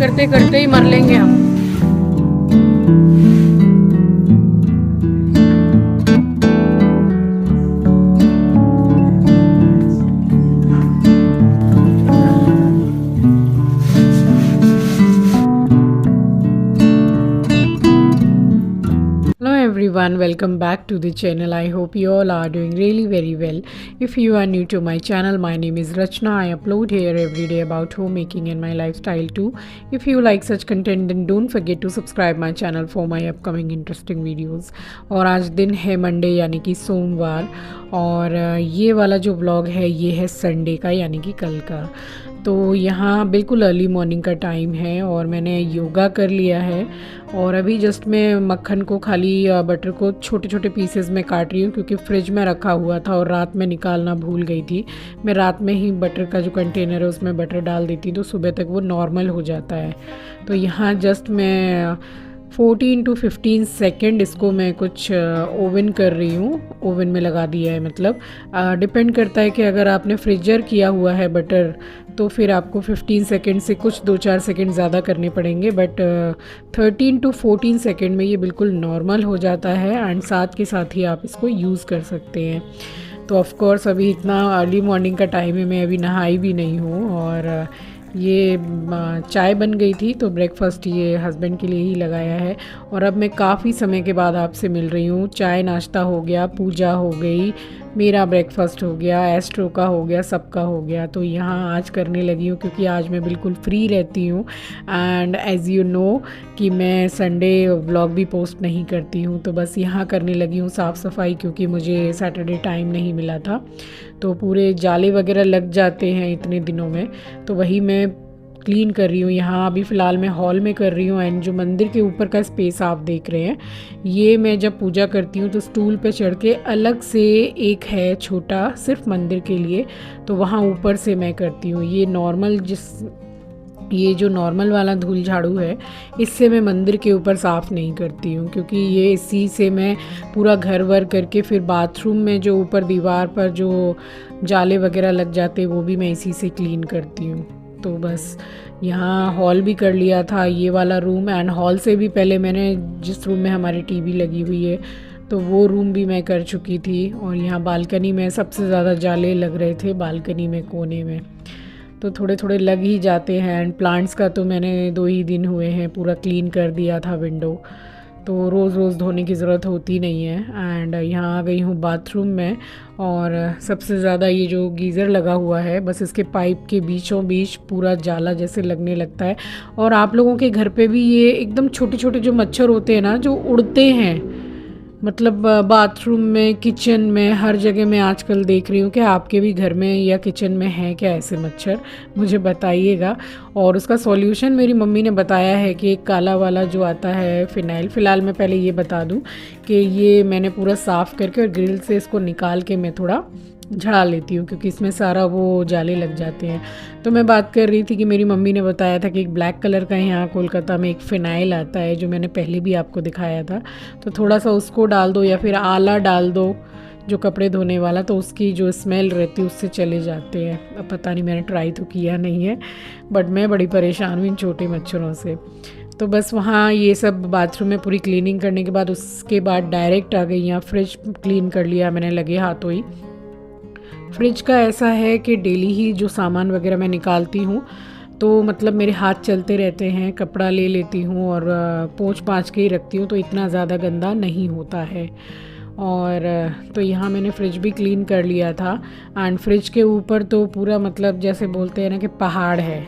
करते करते ही मर लेंगे हम। Hello everyone, welcome back to the channel. I hope you all are doing really very well. If you are new to my channel, my name is Rachna. I upload here every day about homemaking and my lifestyle too. If you like such content, then don't forget to subscribe my channel for my upcoming interesting videos. और आज दिन है Monday यानी कि सोमवार, और ये वाला जो व्लॉग है ये है संडे का यानी कि कल का। तो यहाँ बिल्कुल अर्ली मॉर्निंग का टाइम है और मैंने योगा कर लिया है, और अभी जस्ट मैं मक्खन को खाली बटर को छोटे छोटे पीसेस में काट रही हूँ, क्योंकि फ्रिज में रखा हुआ था और रात में निकालना भूल गई थी। मैं रात में ही बटर का जो कंटेनर है उसमें बटर डाल देती तो सुबह तक वो नॉर्मल हो जाता है। तो यहाँ जस्ट मैं 14 to 15 सेकेंड इसको मैं कुछ ओवन कर रही हूँ, ओवन में लगा दिया है। मतलब डिपेंड करता है कि अगर आपने फ्रीजर किया हुआ है बटर तो फिर आपको 15 सेकेंड से कुछ 2-4 सेकेंड ज़्यादा करने पड़ेंगे, बट 13 to 14 सेकेंड में ये बिल्कुल नॉर्मल हो जाता है एंड साथ के साथ ही आप इसको यूज़ कर सकते हैं। तो ऑफ़ कोर्स अभी इतना अर्ली मॉर्निंग का टाइम है, मैं अभी नहाई भी नहीं हूँ, और ये चाय बन गई थी तो ब्रेकफास्ट ये हस्बैंड के लिए ही लगाया है। और अब मैं काफ़ी समय के बाद आपसे मिल रही हूँ। चाय नाश्ता हो गया, पूजा हो गई, मेरा ब्रेकफास्ट हो गया, एस्ट्रो का हो गया, सबका हो गया। तो यहाँ आज करने लगी हूँ क्योंकि आज मैं बिल्कुल फ्री रहती हूँ, एंड एज़ यू नो कि मैं संडे व्लॉग भी पोस्ट नहीं करती हूँ। तो बस यहाँ करने लगी हूँ साफ़ सफाई, क्योंकि मुझे सैटरडे टाइम नहीं मिला था, तो पूरे जाले वगैरह लग जाते हैं इतने दिनों में, तो वही मैं क्लीन कर रही हूँ। यहाँ अभी फ़िलहाल मैं हॉल में कर रही हूँ, एंड जो मंदिर के ऊपर का स्पेस आप देख रहे हैं, ये मैं जब पूजा करती हूँ तो स्टूल पे चढ़ के अलग से एक है छोटा सिर्फ मंदिर के लिए, तो वहाँ ऊपर से मैं करती हूँ। ये जो नॉर्मल वाला धूल झाड़ू है, इससे मैं मंदिर के ऊपर साफ़ नहीं करती हूँ, क्योंकि ये इसी से मैं पूरा घर वर करके फिर बाथरूम में जो ऊपर दीवार पर जो जाले वगैरह लग जाते वो भी मैं इसी से क्लीन करती हूँ। तो बस यहाँ हॉल भी कर लिया था, ये वाला रूम, एंड हॉल से भी पहले मैंने जिस रूम में हमारी टीवी लगी हुई है तो वो रूम भी मैं कर चुकी थी। और यहाँ बालकनी में सबसे ज़्यादा जाले लग रहे थे, बालकनी में कोने में, तो थोड़े थोड़े लग ही जाते हैं। एंड प्लांट्स का तो मैंने 2 ही दिन हुए हैं पूरा क्लीन कर दिया था विंडो, तो रोज़ रोज़ धोने की ज़रूरत होती नहीं है। एंड यहाँ आ गई हूँ बाथरूम में, और सबसे ज़्यादा ये जो गीज़र लगा हुआ है, बस इसके पाइप के बीचों बीच पूरा जाला जैसे लगने लगता है। और आप लोगों के घर पे भी ये एकदम छोटे छोटे जो मच्छर होते हैं ना, जो उड़ते हैं, मतलब बाथरूम में, किचन में, हर जगह मैं आजकल देख रही हूँ कि आपके भी घर में या किचन में है क्या ऐसे मच्छर, मुझे बताइएगा। और उसका सॉल्यूशन मेरी मम्मी ने बताया है कि एक काला वाला जो आता है फ़िनाइल, फ़िलहाल मैं पहले ये बता दूँ कि ये मैंने पूरा साफ़ करके और ग्रिल से इसको निकाल के मैं थोड़ा झड़ा लेती हूँ, क्योंकि इसमें सारा वो जाले लग जाते हैं। तो मैं बात कर रही थी कि मेरी मम्मी ने बताया था कि एक ब्लैक कलर का यहाँ कोलकाता में एक फ़िनाइल आता है, जो मैंने पहले भी आपको दिखाया था, तो थोड़ा सा उसको डाल दो या फिर आला डाल दो जो कपड़े धोने वाला, तो उसकी जो स्मेल रहती है उससे चले जाते हैं। अब पता नहीं, मैंने ट्राई तो किया नहीं है, बट मैं बड़ी परेशान हूँ इन छोटे मच्छरों से। तो बस वहाँ ये सब बाथरूम में पूरी क्लीनिंग करने के बाद उसके बाद डायरेक्ट आ गई यहाँ फ्रिज क्लीन कर लिया मैंने लगे हाथों ही। फ्रिज का ऐसा है कि डेली ही जो सामान वगैरह मैं निकालती हूँ तो मतलब मेरे हाथ चलते रहते हैं, कपड़ा ले लेती हूँ और पोंछ पाँच के ही रखती हूँ, तो इतना ज़्यादा गंदा नहीं होता है। और तो यहाँ मैंने फ्रिज भी क्लीन कर लिया था, एंड फ्रिज के ऊपर तो पूरा मतलब जैसे बोलते हैं ना कि पहाड़ है,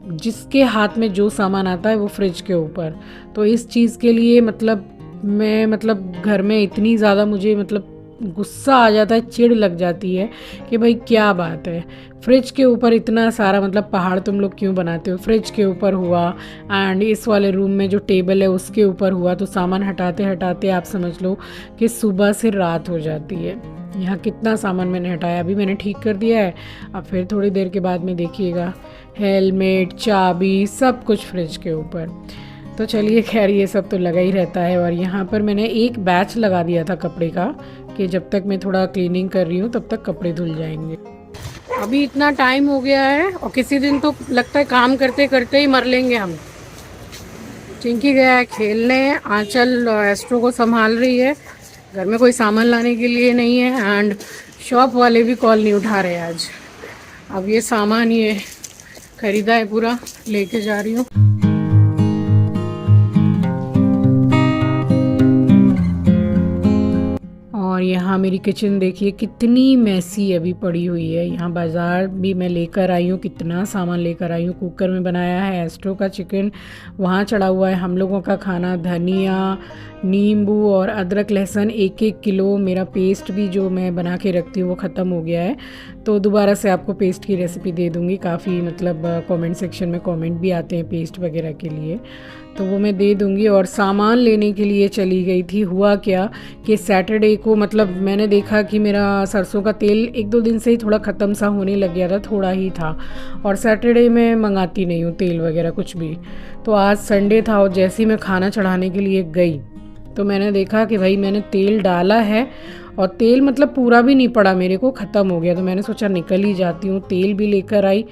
जिसके हाथ में जो सामान आता है वो फ्रिज के ऊपर। तो इस चीज़ के लिए मतलब घर में इतनी ज़्यादा मुझे मतलब गुस्सा आ जाता है, चिढ़ लग जाती है कि भाई क्या बात है, फ्रिज के ऊपर इतना सारा मतलब पहाड़ तुम लोग क्यों बनाते हो। फ्रिज के ऊपर हुआ, एंड इस वाले रूम में जो टेबल है उसके ऊपर हुआ, तो सामान हटाते हटाते आप समझ लो कि सुबह से रात हो जाती है। यहाँ कितना सामान मैंने हटाया, अभी मैंने ठीक कर दिया है, अब फिर थोड़ी देर के बाद में देखिएगा हेलमेट, चाबी, सब कुछ फ्रिज के ऊपर। तो चलिए खैर ये सब तो लगा ही रहता है। और यहाँ पर मैंने एक बैच लगा दिया था कपड़े का कि जब तक मैं थोड़ा क्लीनिंग कर रही हूँ तब तक कपड़े धुल जाएंगे। अभी इतना टाइम हो गया है और किसी दिन तो लगता है काम करते करते ही मर लेंगे हम। चिंकी गया है खेलने, आंचल एस्ट्रो को संभाल रही है, घर में कोई सामान लाने के लिए नहीं है एंड शॉप वाले भी कॉल नहीं उठा रहे आज। अब ये सामान ये खरीदा है पूरा, लेके जा रही हूँ। और यहाँ मेरी किचन देखिए कितनी मैसी अभी पड़ी हुई है। यहाँ बाज़ार भी मैं लेकर आई हूँ, कितना सामान लेकर आई हूँ। कुकर में बनाया है एस्ट्रो का चिकन, वहाँ चढ़ा हुआ है हम लोगों का खाना, धनिया, नींबू और अदरक लहसुन 1-1 किलो। मेरा पेस्ट भी जो मैं बना के रखती हूँ वो ख़त्म हो गया है, तो दोबारा से आपको पेस्ट की रेसिपी दे दूँगी। काफ़ी मतलब कमेंट सेक्शन में कमेंट भी आते हैं पेस्ट वगैरह के लिए, तो वो मैं दे दूँगी। और सामान लेने के लिए चली गई थी। हुआ क्या कि सैटरडे को मतलब मैंने देखा कि मेरा सरसों का तेल 1-2 दिन से ही थोड़ा ख़त्म सा होने लग गया था, थोड़ा ही था। और सैटरडे में मंगाती नहीं हूँ तेल वगैरह कुछ भी। तो आज संडे था और जैसे ही मैं खाना चढ़ाने के लिए गई तो मैंने देखा कि भाई मैंने तेल डाला है और तेल मतलब पूरा भी नहीं पड़ा, मेरे को ख़त्म हो गया। तो मैंने सोचा निकल ही जाती हूँ, तेल भी लेकर आई।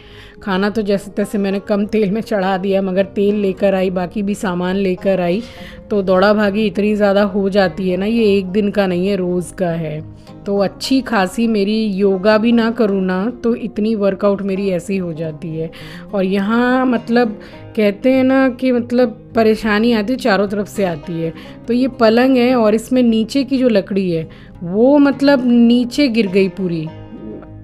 खाना तो जैसे तैसे मैंने कम तेल में चढ़ा दिया, मगर तेल लेकर आई, बाकी भी सामान लेकर आई। तो दौड़ा भागी इतनी ज़्यादा हो जाती है ना, ये एक दिन का नहीं है, रोज़ का है। तो अच्छी खासी मेरी योगा भी ना करूँ ना तो इतनी वर्कआउट मेरी ऐसी हो जाती है। और यहाँ मतलब कहते हैं ना कि मतलब परेशानी आती है चारों तरफ से आती है। तो ये पलंग है और इसमें नीचे की जो लकड़ी है वो मतलब नीचे गिर गई पूरी,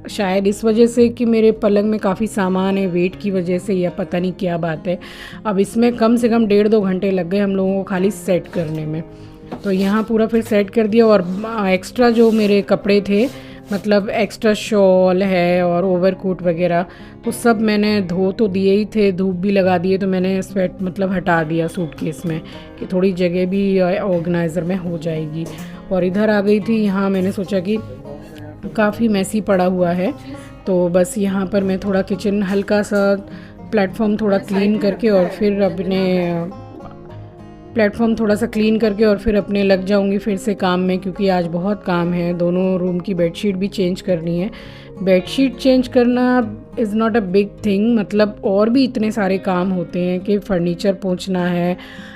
शायद इस वजह से कि मेरे पलंग में काफ़ी सामान है, वेट की वजह से या पता नहीं क्या बात है। अब इसमें कम से कम 1.5-2 घंटे लग गए हम लोगों को खाली सेट करने में। तो यहाँ पूरा फिर सेट कर दिया। और एक्स्ट्रा जो मेरे कपड़े थे, मतलब एक्स्ट्रा शॉल है और ओवरकोट वगैरह, तो सब मैंने धो तो दिए ही थे, धूप भी लगा दिए, तो मैंने स्वेट मतलब हटा दिया सूटकेस में कि थोड़ी जगह भी ऑर्गेनाइज़र में हो जाएगी। और इधर आ गई थी। यहाँ मैंने सोचा कि काफ़ी मैसी पड़ा हुआ है, तो बस यहाँ पर मैं थोड़ा किचन हल्का सा प्लेटफॉर्म थोड़ा क्लीन करके और फिर अपने लग जाऊंगी फिर से काम में, क्योंकि आज बहुत काम है। दोनों रूम की बेडशीट भी चेंज करनी है। बेडशीट चेंज करना is not a big thing, मतलब और भी इतने सारे काम होते हैं कि फर्नीचर पोंछना है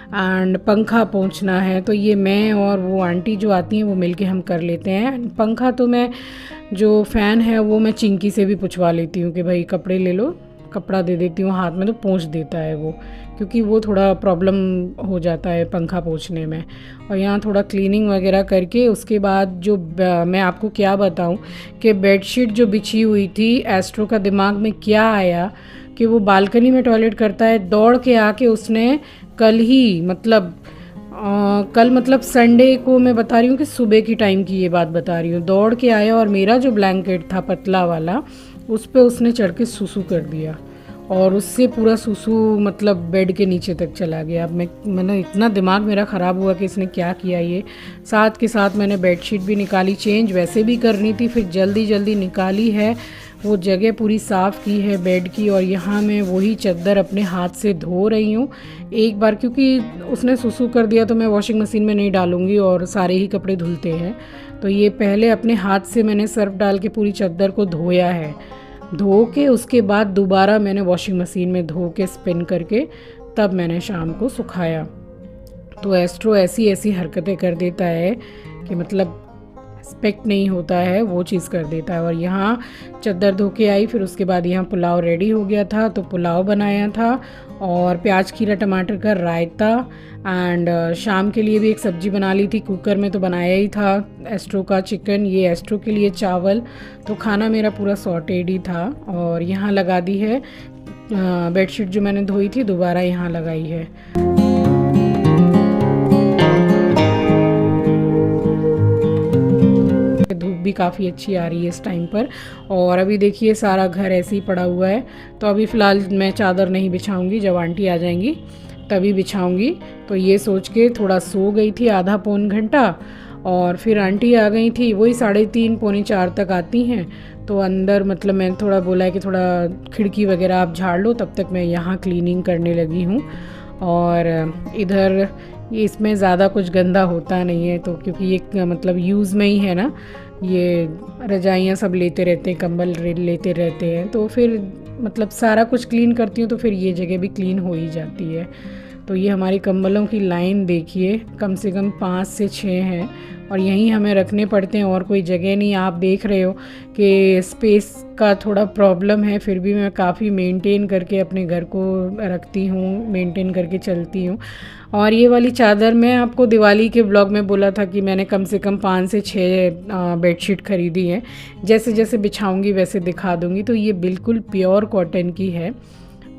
एंड पंखा पोंछना है। तो ये मैं और वो आंटी जो आती हैं वो मिलके हम कर लेते हैं। पंखा तो मैं जो फ़ैन है वो मैं चिंकी से भी पूछवा लेती हूँ कि भाई कपड़े ले लो, कपड़ा दे देती हूँ हाथ में तो पोंछ देता है वो, क्योंकि वो थोड़ा प्रॉब्लम हो जाता है पंखा पोंछने में। और यहाँ थोड़ा क्लीनिंग वगैरह करके उसके बाद जो मैं आपको क्या बताऊँ कि बेडशीट जो बिछी हुई थी, एस्ट्रो का दिमाग में क्या आया कि वो बालकनी में टॉयलेट करता है, दौड़ के आके उसने कल मतलब संडे को मैं बता रही हूँ कि सुबह की टाइम की ये बात बता रही हूँ, दौड़ के आया और मेरा जो ब्लैंकेट था पतला वाला उस पर उसने चढ़ के सुसु कर दिया और उससे पूरा सुसु मतलब बेड के नीचे तक चला गया। अब मैंने इतना दिमाग मेरा ख़राब हुआ कि इसने क्या किया ये। साथ के साथ मैंने बेडशीट भी निकाली, चेंज वैसे भी करनी थी, फिर जल्दी निकाली है, वो जगह पूरी साफ़ की है बेड की। और यहाँ मैं वही चादर अपने हाथ से धो रही हूँ एक बार, क्योंकि उसने सुसु कर दिया तो मैं वॉशिंग मशीन में नहीं डालूँगी और सारे ही कपड़े धुलते हैं। तो ये पहले अपने हाथ से मैंने सर्फ डाल के पूरी चादर को धोया है, धो के उसके बाद दोबारा मैंने वॉशिंग मशीन में धो के स्पिन करके तब मैंने शाम को सुखाया। तो एस्ट्रो ऐसी हरकतें कर देता है कि मतलब रिस्पेक्ट नहीं होता है, वो चीज़ कर देता है। और यहाँ चादर धो के आई, फिर उसके बाद यहाँ पुलाव रेडी हो गया था तो पुलाव बनाया था और प्याज खीरा टमाटर का रायता एंड शाम के लिए भी एक सब्ज़ी बना ली थी कुकर में, तो बनाया ही था एस्ट्रो का चिकन, ये एस्ट्रो के लिए चावल। तो खाना मेरा पूरा सॉटेड ही था। और यहाँ लगा दी है बेडशीट जो मैंने धोई थी, दोबारा यहाँ लगाई है। धूप भी काफ़ी अच्छी आ रही है इस टाइम पर। और अभी देखिए सारा घर ऐसे ही पड़ा हुआ है, तो अभी फ़िलहाल मैं चादर नहीं बिछाऊंगी, जब आंटी आ जाएंगी तभी बिछाऊंगी। तो ये सोच के थोड़ा सो गई थी आधा पौन घंटा, और फिर आंटी आ गई थी, वही 3:30 पौने 4 तक आती हैं। तो अंदर मतलब मैंने थोड़ा बोला है कि थोड़ा खिड़की वगैरह आप झाड़ लो, तब तक मैं यहाँ क्लीनिंग करने लगी हूँ। और इधर इसमें ज़्यादा कुछ गंदा होता नहीं है, तो क्योंकि ये मतलब यूज़ में ही है ना, ये रजाइयाँ सब लेते रहते हैं, कंबल लेते रहते हैं, तो फिर मतलब सारा कुछ क्लीन करती हूँ तो फिर ये जगह भी क्लीन हो ही जाती है। तो ये हमारी कंबलों की लाइन देखिए, कम से कम 5 से 6 हैं और यहीं हमें रखने पड़ते हैं, और कोई जगह नहीं। आप देख रहे हो कि स्पेस का थोड़ा प्रॉब्लम है, फिर भी मैं काफ़ी मेंटेन करके अपने घर को रखती हूँ, मेंटेन करके चलती हूँ। और ये वाली चादर मैं आपको दिवाली के ब्लॉग में बोला था कि मैंने कम से कम 5 से 6 बेडशीट ख़रीदी हैं। जैसे जैसे बिछाऊंगी वैसे दिखा दूंगी। तो ये बिल्कुल प्योर कॉटन की है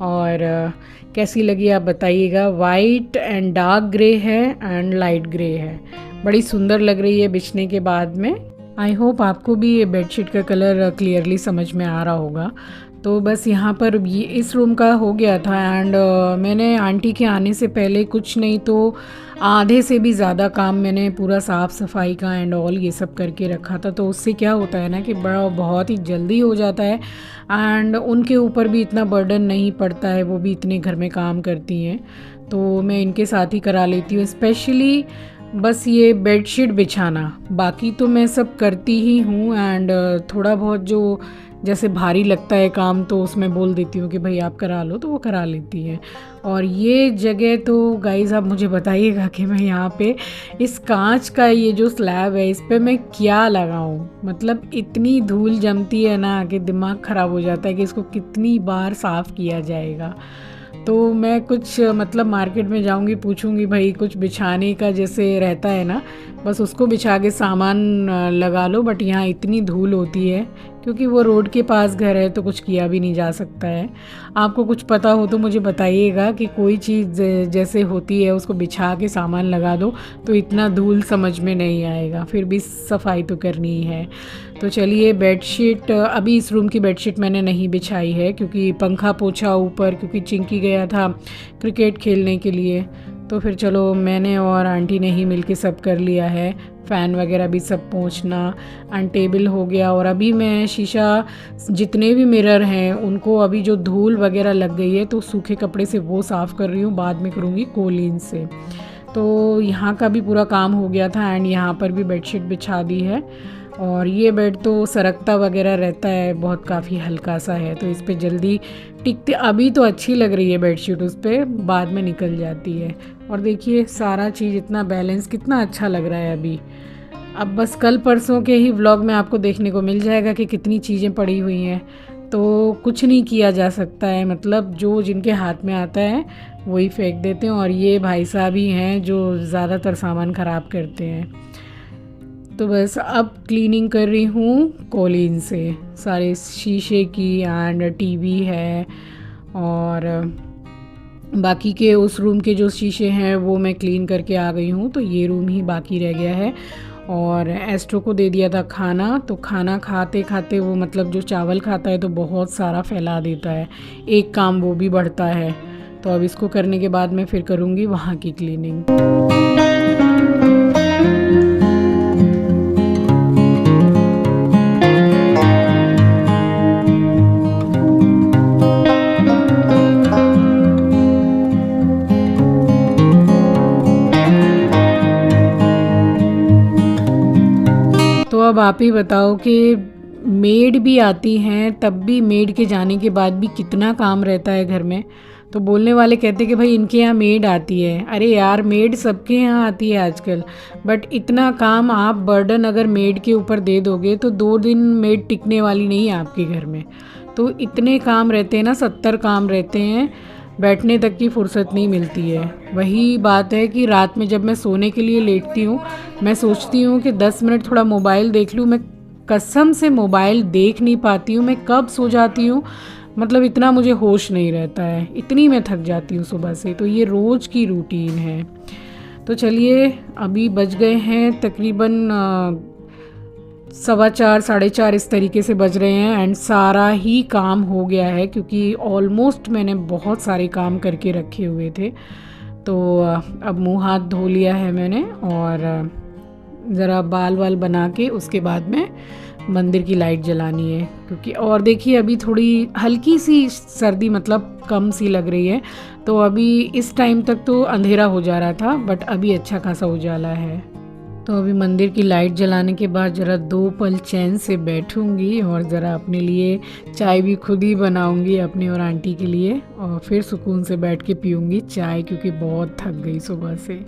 और कैसी लगी आप बताइएगा। वाइट एंड डार्क ग्रे है एंड लाइट ग्रे है, बड़ी सुंदर लग रही है बिछने के बाद में। आई होप आपको भी ये बेडशीट का कलर क्लियरली समझ में आ रहा होगा। तो बस यहाँ पर ये इस रूम का हो गया था एंड मैंने आंटी के आने से पहले कुछ नहीं तो आधे से भी ज़्यादा काम मैंने पूरा साफ़ सफाई का एंड ऑल ये सब करके रखा था। तो उससे क्या होता है ना कि बड़ा बहुत ही जल्दी हो जाता है एंड उनके ऊपर भी इतना बर्डन नहीं पड़ता है, वो भी इतने घर में काम करती हैं तो मैं इनके साथ ही करा लेती हूँ। स्पेशली बस ये बेडशीट बिछाना, बाकी तो मैं सब करती ही हूँ एंड थोड़ा बहुत जो जैसे भारी लगता है काम तो उसमें बोल देती हूँ कि भाई आप करा लो, तो वो करा लेती है। और ये जगह तो गाइज़ आप मुझे बताइएगा कि मैं यहाँ पे इस कांच का ये जो स्लैब है इस पे मैं क्या लगाऊँ। मतलब इतनी धूल जमती है ना कि दिमाग ख़राब हो जाता है कि इसको कितनी बार साफ़ किया जाएगा। तो मैं कुछ मतलब मार्केट में जाऊंगी, पूछूंगी भाई कुछ बिछाने का जैसे रहता है ना, बस उसको बिछा के सामान लगा लो। बट यहाँ इतनी धूल होती है क्योंकि वो रोड के पास घर है तो कुछ किया भी नहीं जा सकता है। आपको कुछ पता हो तो मुझे बताइएगा कि कोई चीज़ जैसे होती है उसको बिछा के सामान लगा दो तो इतना धूल समझ में नहीं आएगा, फिर भी सफाई तो करनी ही है। तो चलिए बेडशीट, अभी इस रूम की बेडशीट मैंने नहीं बिछाई है क्योंकि पंखा पोछा ऊपर, क्योंकि चिंकी गया था क्रिकेट खेलने के लिए। तो फिर चलो मैंने और आंटी ने ही मिलके सब कर लिया है, फ़ैन वगैरह भी सब पोंछना एंड टेबल हो गया। और अभी मैं शीशा जितने भी मिरर हैं उनको अभी जो धूल वगैरह लग गई है तो सूखे कपड़े से वो साफ़ कर रही हूँ, बाद में करूँगी कोलीन से। तो यहाँ का भी पूरा काम हो गया था एंड यहाँ पर भी बेडशीट बिछा दी है। और ये बेड तो सरकता वगैरह रहता है, बहुत काफ़ी हल्का सा है तो इस पे जल्दी टिकते। अभी तो अच्छी लग रही है बेडशीट, उस पर बाद में निकल जाती है। और देखिए सारा चीज़ इतना बैलेंस, कितना अच्छा लग रहा है अभी। अब बस कल परसों के ही व्लॉग में आपको देखने को मिल जाएगा कि कितनी चीज़ें पड़ी हुई हैं। तो कुछ नहीं किया जा सकता है, मतलब जो जिनके हाथ में आता है वही फेंक देते हैं। और ये भाई साहब ही हैं जो ज़्यादातर सामान ख़राब करते हैं। तो बस अब क्लीनिंग कर रही हूँ कोलीन से, सारे शीशे की एंड टीवी है और बाकी के उस रूम के जो शीशे हैं वो मैं क्लीन करके आ गई हूँ। तो ये रूम ही बाकी रह गया है। और एस्ट्रो को दे दिया था खाना, तो खाना खाते खाते वो मतलब जो चावल खाता है तो बहुत सारा फैला देता है, एक काम वो भी बढ़ता है। तो अब इसको करने के बाद मैं फिर करूँगी वहाँ की क्लीनिंग। तो अब आप ही बताओ कि मेड भी आती हैं तब भी मेड के जाने के बाद भी कितना काम रहता है घर में। तो बोलने वाले कहते हैं कि भाई इनके यहाँ मेड आती है। अरे यार मेड सबके यहाँ आती है आजकल, बट इतना काम आप बर्डन अगर मेड के ऊपर दे दोगे तो 2 दिन मेड टिकने वाली नहीं है आपके घर में। तो इतने काम रहते हैं ना, 70 काम रहते हैं, बैठने तक की फुर्सत नहीं मिलती है। वही बात है कि रात में जब मैं सोने के लिए लेटती हूँ मैं सोचती हूँ कि 10 मिनट थोड़ा मोबाइल देख लूँ। मैं कसम से मोबाइल देख नहीं पाती हूँ, मैं कब सो जाती हूँ मतलब इतना मुझे होश नहीं रहता है, इतनी मैं थक जाती हूँ सुबह से। तो ये रोज़ की रूटीन है। तो चलिए अभी बज गए हैं तकरीबन 4:15 4:30 इस तरीके से बज रहे हैं एंड सारा ही काम हो गया है क्योंकि ऑलमोस्ट मैंने बहुत सारे काम करके रखे हुए थे। तो अब मुंह हाथ धो लिया है मैंने और ज़रा बाल वाल बना के उसके बाद में मंदिर की लाइट जलानी है क्योंकि, और देखिए अभी थोड़ी हल्की सी सर्दी मतलब कम सी लग रही है। तो अभी इस टाइम तक तो अंधेरा हो जा रहा था बट अभी अच्छा खासा उजाला है। तो अभी मंदिर की लाइट जलाने के बाद ज़रा 2 पल चैन से बैठूंगी और ज़रा अपने लिए चाय भी खुद ही बनाऊंगी अपने और आंटी के लिए, और फिर सुकून से बैठ के पीऊंगी चाय, क्योंकि बहुत थक गई सुबह से।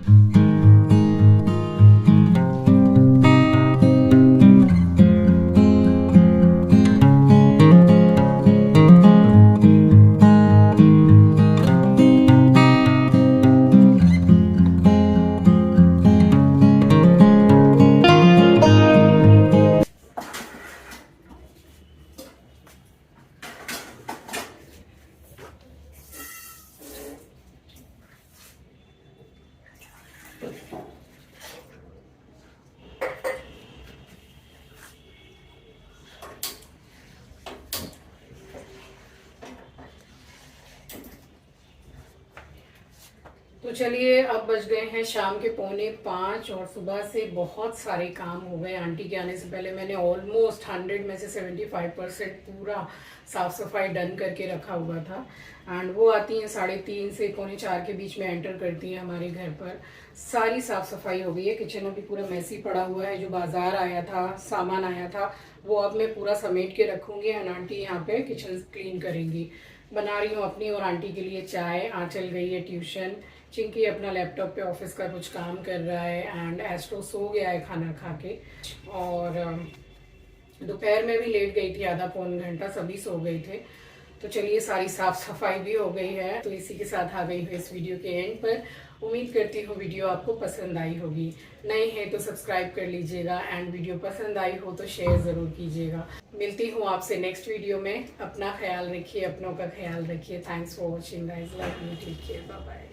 तो चलिए, अब बज गए हैं शाम के 4:45 और सुबह से बहुत सारे काम हो गए। आंटी के आने से पहले मैंने ऑलमोस्ट 100 में से 75% पूरा साफ सफाई डन करके रखा हुआ था। एंड वो आती हैं 3:30 से 3:45 के बीच में एंटर करती हैं हमारे घर पर। सारी साफ सफाई हो गई है। किचन अभी पूरा मैसी पड़ा हुआ है। जो बाजार आया था, सामान आया था, वो अब मैं पूरा समेट के रखूंगी एंड आंटी यहाँ पे किचन क्लीन करेंगी। बना रही हूँ अपनी और आंटी के लिए चाय। आंचल गई है ट्यूशन, चिंकी अपना लैपटॉप पे ऑफिस का कुछ काम कर रहा है एंड एस्ट्रो सो गया है खाना खा के। और दोपहर में भी लेट गई थी, आधा पौन घंटा, सभी सो गए थे। तो चलिए, सारी साफ सफाई भी हो गई है। तो इसी के साथ आ गई हूँ इस वीडियो के एंड पर। उम्मीद करती हूँ वीडियो आपको पसंद आई होगी। नए हैं तो सब्सक्राइब कर लीजिएगा एंड वीडियो पसंद आई हो तो शेयर ज़रूर कीजिएगा। मिलती हूँ आपसे नेक्स्ट वीडियो में। अपना ख्याल रखिए, अपनों का ख्याल रखिए। Thanks for watching guys, love you, take care, bye bye.